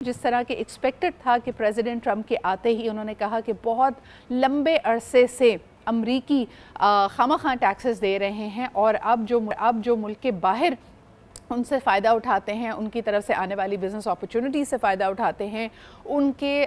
जिस तरह के एक्सपेक्टेड था कि प्रेसिडेंट ट्रंप के आते ही उन्होंने कहा कि बहुत लंबे अरसे से अमरीकी खामखा टैक्सेस दे रहे हैं और अब जो मुल्क के बाहर उनसे फ़ायदा उठाते हैं, उनकी तरफ से आने वाली बिज़नेस अपॉर्चुनिटीज़ से फ़ायदा उठाते हैं, उनके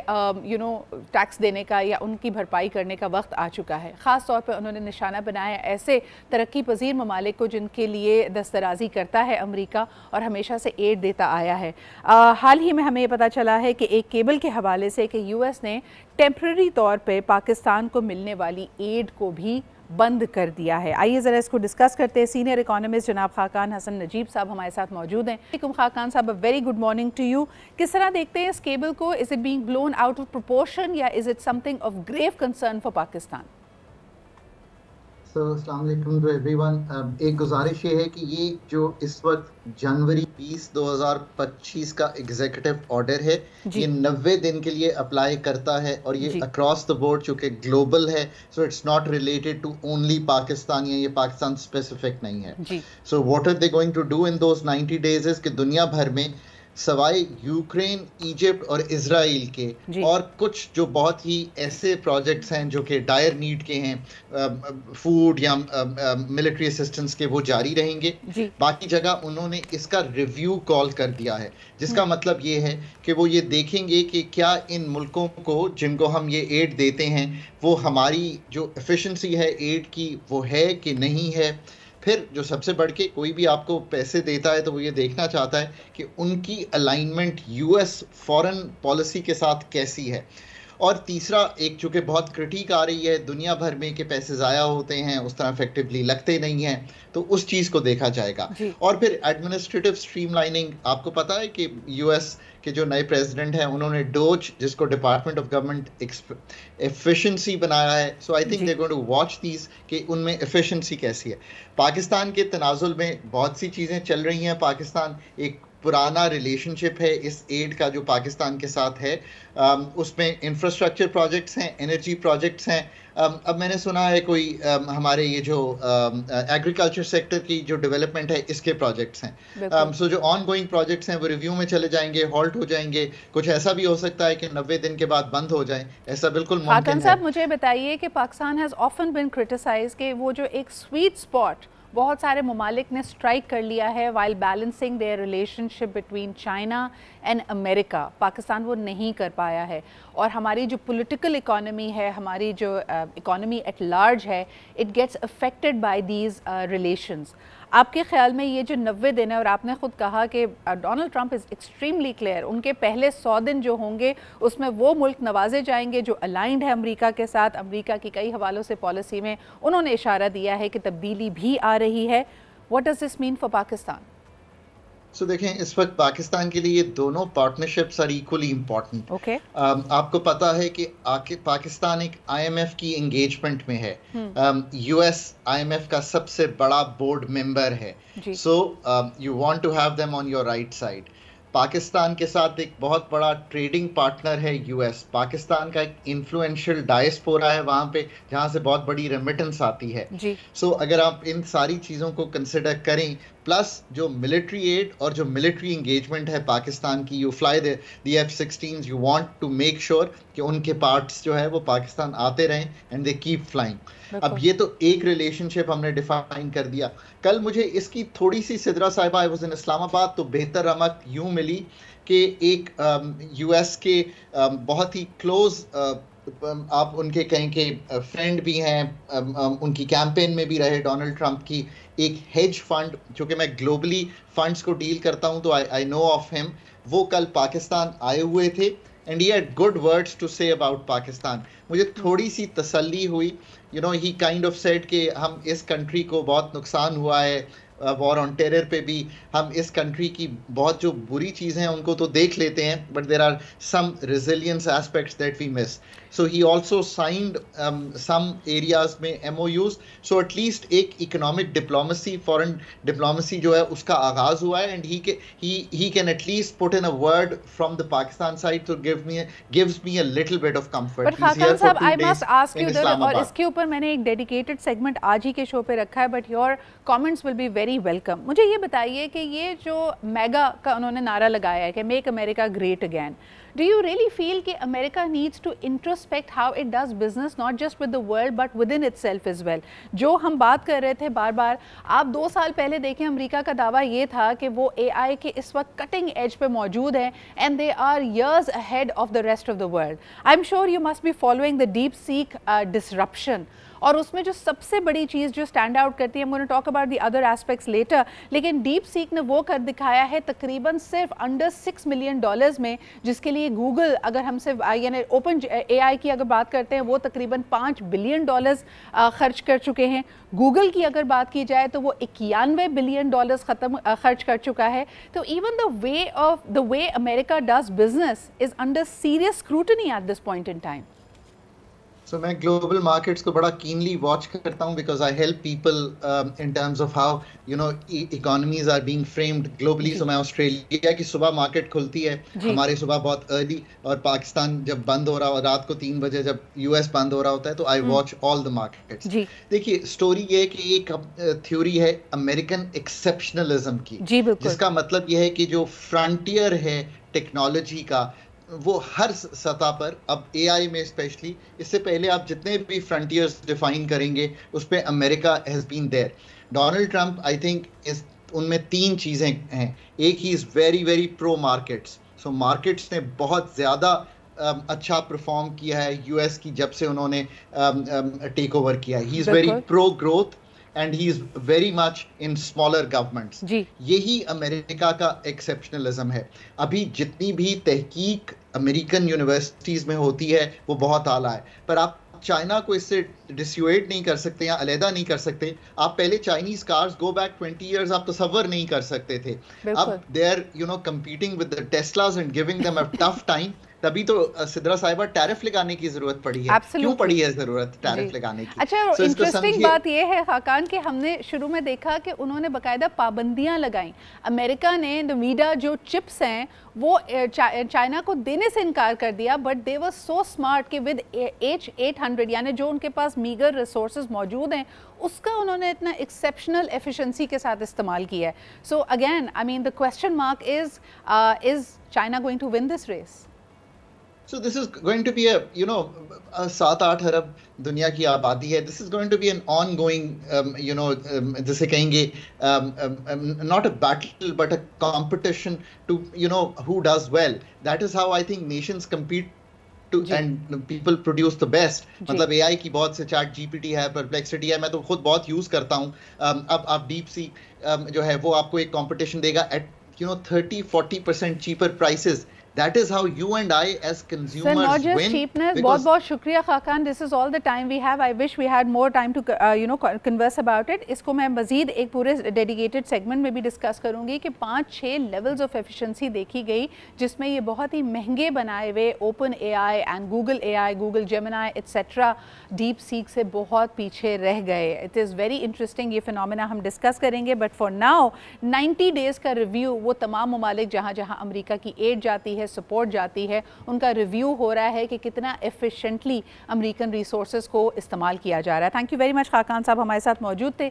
टैक्स देने का या उनकी भरपाई करने का वक्त आ चुका है। ख़ास तौर पर उन्होंने निशाना बनाया ऐसे तरक्की पजीर ममालिक को जिनके लिए दस्तराजी करता है अमेरिका और हमेशा से एड देता आया है। हाल ही में हमें ये पता चला है कि एक केबल के हवाले से कि यूएस ने टेम्पररी तौर पर पाकिस्तान को मिलने वाली एड को भी बंद कर दिया है। आइए ज़रा इसको डिस्कस करते हैं। सीनियर इकोनॉमिस्ट जनाब खाकान हसन नजीब साहब हमारे साथ मौजूद हैं। खाकान साहब, very good morning to you. किस तरह देखते हैं इस केबल को? Is it being blown out of proportion या is it something of grave concern for Pakistan? अस्सलाम वालेकुम टू एवरीवन। एक गुजारिश ये है कि ये जो इस वक्त जनवरी 20, 2025 का एग्जीक्यूटिव ऑर्डर है, ये 90 दिन के लिए अप्लाई करता है और ये अक्रॉस द बोर्ड चूँकि ग्लोबल है, so it's not related to only Pakistan या ये पाकिस्तान स्पेसिफिक नहीं है। So what are they going to do in those 90 days is कि दुनिया भर में सवाई यूक्रेन, इजिप्ट और इजराइल के और कुछ जो बहुत ही ऐसे प्रोजेक्ट्स हैं जो कि डायर नीड के हैं, फूड या मिलिट्री असिस्टेंस के, वो जारी रहेंगे। बाकी जगह उन्होंने इसका रिव्यू कॉल कर दिया है, जिसका मतलब ये है कि वो ये देखेंगे कि क्या इन मुल्कों को जिनको हम ये एड देते हैं वो हमारी जो एफिशिएंसी है एड की वो है कि नहीं है। फिर जो सबसे बढ़ के कोई भी आपको पैसे देता है तो वो ये देखना चाहता है कि उनकी अलाइनमेंट यूएस फॉरेन पॉलिसी के साथ कैसी है। और तीसरा एक चूँकि बहुत क्रिटिक आ रही है दुनिया भर में कि पैसे ज़ाया होते हैं, उस तरह इफेक्टिवली लगते नहीं हैं, तो उस चीज़ को देखा जाएगा। और फिर एडमिनिस्ट्रेटिव स्ट्रीमलाइनिंग, आपको पता है कि यूएस के जो नए प्रेसिडेंट हैं उन्होंने डोज, जिसको डिपार्टमेंट ऑफ गवर्नमेंट एफिशिएंसी बनाया है, so I think they going to watch these कि उनमें एफिशिएंसी कैसी है। पाकिस्तान के तनाजुल में बहुत सी चीज़ें चल रही हैं। पाकिस्तान एक पुराना रिलेशनशिप है इस एड का जो पाकिस्तान के साथ है, उसमें इंफ्रास्ट्रक्चर प्रोजेक्ट्स हैं, एनर्जी प्रोजेक्ट्स हैं। अब मैंने सुना है कोई हमारे ये जो एग्रीकल्चर सेक्टर की जो डेवलपमेंट है इसके प्रोजेक्ट्स हैं। सो जो ऑन गोइंग प्रोजेक्ट्स हैं वो रिव्यू में चले जाएंगे, हॉल्ट हो जाएंगे। कुछ ऐसा भी हो सकता है कि 90 दिन के बाद बंद हो जाए, ऐसा बिल्कुल मुमकिन है। साहब, मुझे बताइए कि Pakistan has often been criticised कि वो जो एक स्वीट स्पॉट बहुत सारे ममालिक ने स्ट्राइक कर लिया है while balancing their relationship between China and America, Pakistan वो नहीं कर पाया है। और हमारी जो पॉलिटिकल इकोनॉमी है, हमारी जो इकोनॉमी एट लार्ज है, it gets affected by these relations. आपके ख्याल में ये जो 90 दिन है, और आपने ख़ुद कहा कि Donald Trump is extremely clear, उनके पहले 100 दिन जो होंगे उसमें वो मुल्क नवाजे जाएंगे जो अलाइंड है अमेरिका के साथ। अमेरिका की कई हवालों से पॉलिसी में उन्होंने इशारा दिया है कि तब्दीली भी आ रही है। What does this mean for Pakistan? So देखें, इस वक्त पाकिस्तान के लिए ये दोनों पार्टनरशिप्स आर इक्वली इम्पोर्टेंट। आपको पता है कि पाकिस्तान एक आईएमएफ की एंगेजमेंट में है, यूएस आईएमएफ का सबसे बड़ा बोर्ड मेंबर है। So you want to have them on your right side. Pakistan के साथ एक बहुत बड़ा ट्रेडिंग पार्टनर है यूएस। पाकिस्तान का एक इन्फ्लुएंशियल डायस्पोरा है वहाँ पे, जहाँ से बहुत बड़ी रेमिटेंस आती है। सो अगर आप इन सारी चीज़ों को कंसिडर करें, प्लस जो मिलिट्री एड और जो मिलिट्री इंगेजमेंट है पाकिस्तान की, you fly the F-16s, you want to make sure कि उनके पार्ट्स जो है वो पाकिस्तान आते रहें एंड दे कीप फ्लाइंग। अब ये तो एक रिलेशनशिप हमने डिफाइन कर दिया। कल मुझे इसकी थोड़ी सी, सिद्रा साहिबा, आई वाज इन इस्लामाबाद, तो बेहतर रमक यूँ मिली कि एक यूएस के बहुत ही क्लोज, आप उनके कहें कि फ्रेंड भी हैं, उनकी कैंपेन में भी रहे डोनाल्ड ट्रंप की, एक हेज फंड, जो कि मैं ग्लोबली फंड्स को डील करता हूं तो आई नो ऑफ हिम, वो कल पाकिस्तान आए हुए थे and he had good words to say about Pakistan. मुझे थोड़ी सी तसल्ली हुई, you know, he kind of said कि हम इस कंट्री को बहुत नुकसान हुआ है, वॉर ऑन टेरर पे भी हम इस कंट्री की बहुत जो बुरी चीज़ें हैं उनको तो देख लेते हैं, but there are some resilience aspects that we miss. So he also signed some areas में MOUs। सो एटलीस्ट एक इकोनॉमिक डिप्लोमेसी, फॉरेन डिप्लोमेसी जो है उसका आगाज़ हुआ है and he can at least put in a word from the Pakistan side to gives me a little bit of comfort. But Khaqan sahab, I must ask you, और इसके ऊपर मैंने एक डेडिकेटेड सेगमेंट आज ही के शो पे रखा है, but your comments will be very very welcome. مجھے یہ بتائیے کہ یہ جو میگا کا انہوں نے نعرہ لگایا ہے کہ make America great again, do you really feel کہ America needs to introspect how it does business not just with the world but within itself as well? جو ہم بات کر رہے تھے بار بار, آپ 2 سال پہلے دیکھیں امریکہ کا دعویٰ یہ تھا کہ وہ اے آئی کے اس وقت کٹنگ ایج پہ موجود ہیں and they are years ahead of the rest of the world. I'm sure you must be following the DeepSeek disruption. اور اس میں جو سب سے بڑی چیز جو اسٹینڈ آؤٹ کرتی ہے, I'm going to talk about the other aspects later, لیکن ڈیپ سیک نے وہ کر دکھایا ہے تقریباً صرف انڈر $6 million میں, جس کے لیے گوگل اگر ہم سے یعنی اوپن اے آئی کی اگر بات کرتے ہیں وہ تقریباً $5 billion خرچ کر چکے ہیں. گوگل کی اگر بات کی جائے تو وہ $91 billion خرچ کر چکا ہے. تو even the way America does business is under serious scrutiny at this point in time. So میں global markets کو بڑا keenly watch کرتا ہوں because I help people in terms of how economies are being framed globally. So میں Australia کی صبح market کھلتی ہے ہمارے صبح بہت ارلی, اور پاکستان جب بند ہو رہا ہو رات کو 3 بجے جب US بند ہو رہا ہوتا ہے تو I watch all the markets. دیکھیے اسٹوری یہ ہے کہ ایک تھیوری ہے امریکن ایکسیپشنلزم کی, جس کا مطلب یہ ہے کہ جو فرنٹیئر ہے ٹیکنالوجی کا وہ ہر سطح پر, اب اے آئی میں اسپیشلی, اس سے پہلے آپ جتنے بھی فرنٹیئرز ڈیفائن کریں گے اس پہ امریکہ has been there. Donald Trump I think ان میں 3 چیزیں ہیں. ایک he is very very pro markets, so markets نے بہت زیادہ اچھا پرفارم کیا ہے یو ایس کی جب سے انہوں نے ٹیک اوور کیا ہے. He is very pro growth and he is very much in smaller governments. یہی امریکہ کا ایکسیپشنلزم ہے. ابھی جتنی بھی تحقیق امریکن یونیورسٹیز میں ہوتی ہے وہ بہت اعلیٰ ہے, پر آپ چائنا کو اس سے ڈسیویٹ نہیں کر سکتے یا علیحدہ نہیں کر سکتے. آپ پہلے Chinese cars go back 20 years آپ تصور نہیں کر سکتے تھے. اب they are competing with the Teslas and giving them a tough time. تبھی تو سدرا صاحبہ ٹیرف لگانے کی ضرورت پڑی ہے. کیوں پڑی ہے ضرورت ٹیرف لگانے کی؟ اچھا, انٹرسٹنگ بات یہ ہے خاقان کہ ہم نے شروع میں دیکھا کہ انہوں نے باقاعدہ پابندیاں لگائیں. امریکہ نے نویڈا جو چپس ہیں وہ چائنا کو دینے سے انکار کر دیا, but they were so smart کہ ود H800 یعنی جو ان کے پاس میگر ریسورسز موجود ہیں اس کا انہوں نے اتنا ایکسیپشنل ایفیشنسی کے ساتھ استعمال کیا ہے. So again I mean the question mark is China going to win this race? So this is going to be a 7-8 ارب دنیا کی آبادی ہے. This is going to be an ongoing جسے کہیں گے not a battle but a competition to who does well. That is how I think nations compete to and people produce the best. مطلب اے آئی کی بہت سے چیٹ جی پی ٹی ہے, Perplexity ہے, میں تو خود بہت یوز کرتا ہوں. اب آپ ڈیپ سی جو ہے وہ آپ کو ایک کمپٹیشن دے گا at 30-40% cheaper prices. That is how you and I as consumers win. So not just cheapness. بہت بہت شکریہ Khaqan. This is all the time we have. I wish we had more time to converse about it. اس کو میں مزید ایک پورے dedicated segment میں بھی ڈسکس کروں گی کہ 5-6 levels of efficiency دیکھی گئی جس میں یہ بہت ہی مہنگے بنائے ہوئے open A I and Google A I, Google Gemini etcetera DeepSeek سے بہت پیچھے رہ گئے. It is very interesting. یہ فنومینا ہم ڈسکس کریں گے, بٹ for now 90 days کا ریویو وہ تمام ممالک جہاں جہاں امریکہ کی ایڈ جاتی ہے, سپورٹ جاتی ہے, ان کا ریویو ہو رہا ہے کہ کتنا ایفیشینٹلی امریکن ریسورسز کو استعمال کیا جا رہا ہے. Thank you very much Khaqan صاحب, ہمارے ساتھ موجود تھے.